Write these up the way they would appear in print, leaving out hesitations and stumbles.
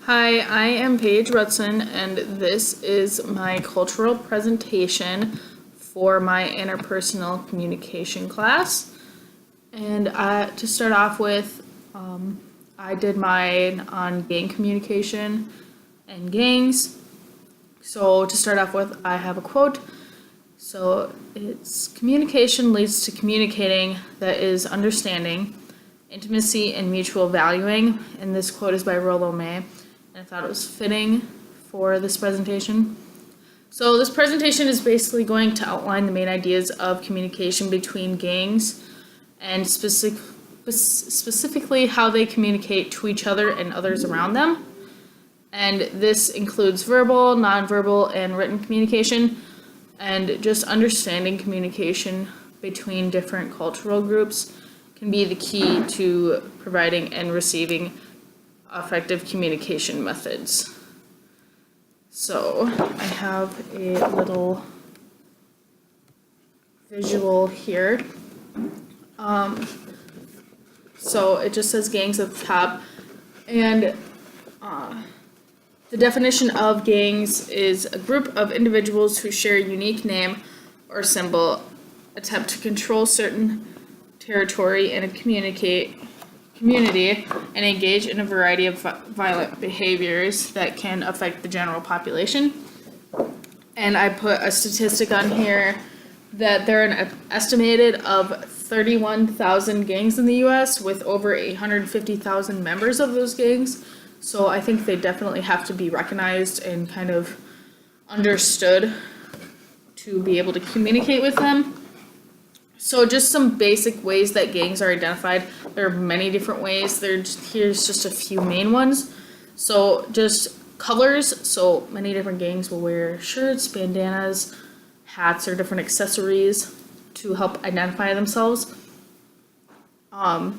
Hi, I am Paige Rutson, and this is my cultural presentation for my interpersonal communication class. And to start off with, I did mine on gang communication and gangs. So to start off with, I have a quote. So it's communication leads to communicating that is understanding, intimacy, and mutual valuing. And this quote is by Rollo May. And I thought it was fitting for this presentation. So this presentation is basically going to outline the main ideas of communication between gangs and specifically how they communicate to each other and others around them. And this includes verbal, nonverbal, and written communication, and just understanding communication between different cultural groups can be the key to providing and receiving effective communication methods. So I have a little visual here. So it just says gangs at the top, and the definition of gangs is a group of individuals who share a unique name or symbol, attempt to control certain territory in a community, and engage in a variety of violent behaviors that can affect the general population. And I put a statistic on here that there are an estimated of 31,000 gangs in the US with over 850,000 members of those gangs. So I think they definitely have to be recognized and kind of understood to be able to communicate with them. So just some basic ways that gangs are identified. There are many different ways. Here's just a few main ones. So just colors. So many different gangs will wear shirts, bandanas, hats, or different accessories to help identify themselves. And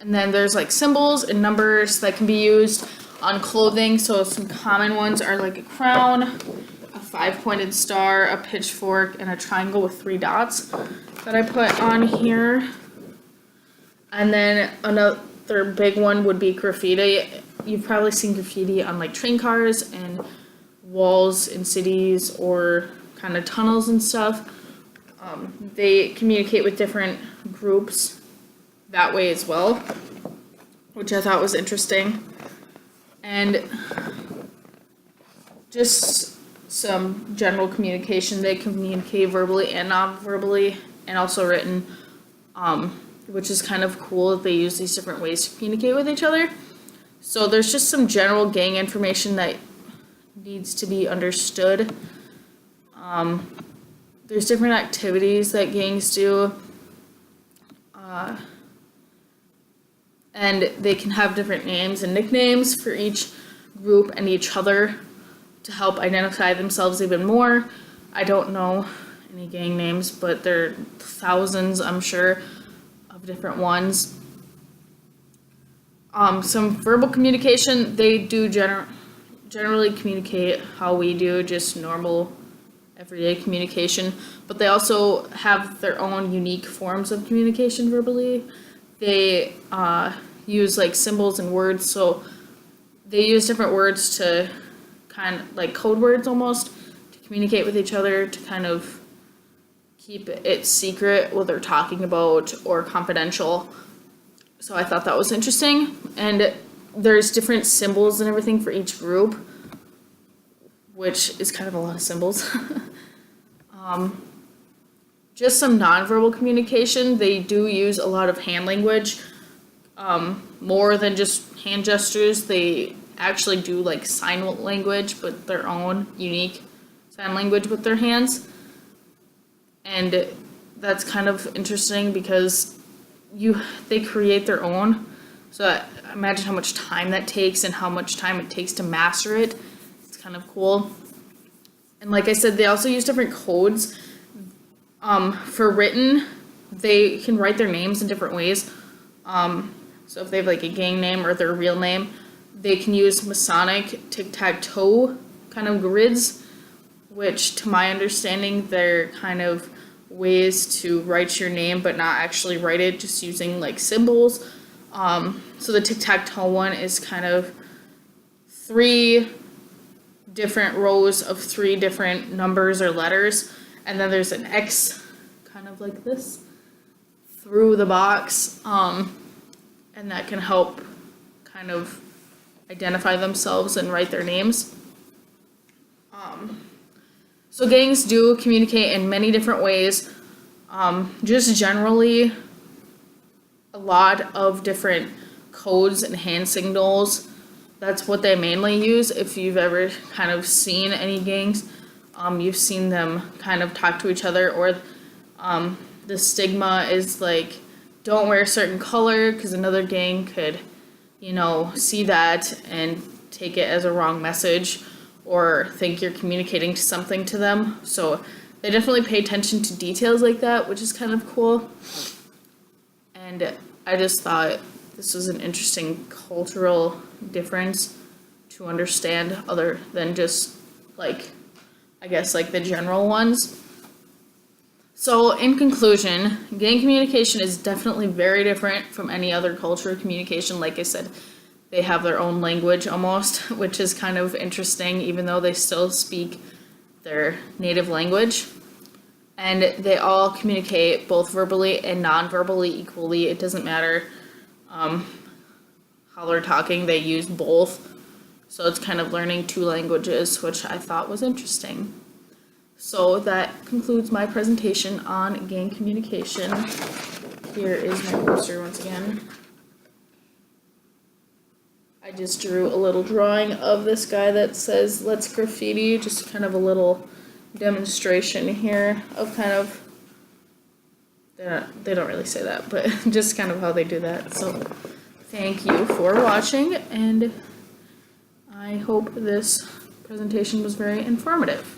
then there's like symbols and numbers that can be used on clothing. So some common ones are like a crown, a 5-pointed star, a pitchfork, and a triangle with 3 dots that I put on here. And then another big one would be graffiti. You've probably seen graffiti on like train cars and walls in cities or kind of tunnels and stuff. They communicate with different groups that way as well, which I thought was interesting. And just some general communication. They communicate verbally and non-verbally, and also written, which is kind of cool that they use these different ways to communicate with each other. So there's just some general gang information that needs to be understood. There's different activities that gangs do, and they can have different names and nicknames for each group and each other to help identify themselves even more. I don't know any gang names, but there are thousands, I'm sure, of different ones. Some verbal communication, they do generally communicate how we do, just normal everyday communication, but they also have their own unique forms of communication verbally. They use like symbols and words, so they use different words to kind of like code words almost to communicate with each other, to kind of keep it secret what they're talking about or confidential. So I thought that was interesting. And there's different symbols and everything for each group, which is kind of a lot of symbols. Just some nonverbal communication. They do use a lot of hand language, more than just hand gestures. They actually do like sign language, but their own unique sign language with their hands. And that's kind of interesting because they create their own. So imagine how much time that takes and how much time it takes to master it. It's kind of cool. And like I said, they also use different codes. For written, they can write their names in different ways. So if they have like a gang name or their real name, they can use Masonic tic-tac-toe kind of grids, which to my understanding, they're kind of ways to write your name but not actually write it, just using like symbols. So the tic-tac-toe one is kind of 3 different rows of 3 different numbers or letters, and then there's an X, kind of like this, through the box, and that can help kind of identify themselves and write their names. So gangs do communicate in many different ways. Just generally, a lot of different codes and hand signals. That's what they mainly use. If you've ever kind of seen any gangs, you've seen them kind of talk to each other, or the stigma is like, don't wear a certain color, because another gang could, you know, see that and take it as a wrong message, or think you're communicating to something to them. So they definitely pay attention to details like that, which is kind of cool. And I just thought this was an interesting cultural difference to understand, other than just like, I guess, like the general ones. So in conclusion, gang communication is definitely very different from any other culture of communication. Like I said, they have their own language almost, which is kind of interesting, even though they still speak their native language. And they all communicate both verbally and non-verbally equally. It doesn't matter how they're talking, they use both. So it's kind of learning 2 languages, which I thought was interesting. So that concludes my presentation on gang communication. Here is my poster once again. I just drew a little drawing of this guy that says "Let's Graffiti," just kind of a little demonstration here of kind of, they don't really say that, but just kind of how they do that. So thank you for watching, and I hope this presentation was very informative.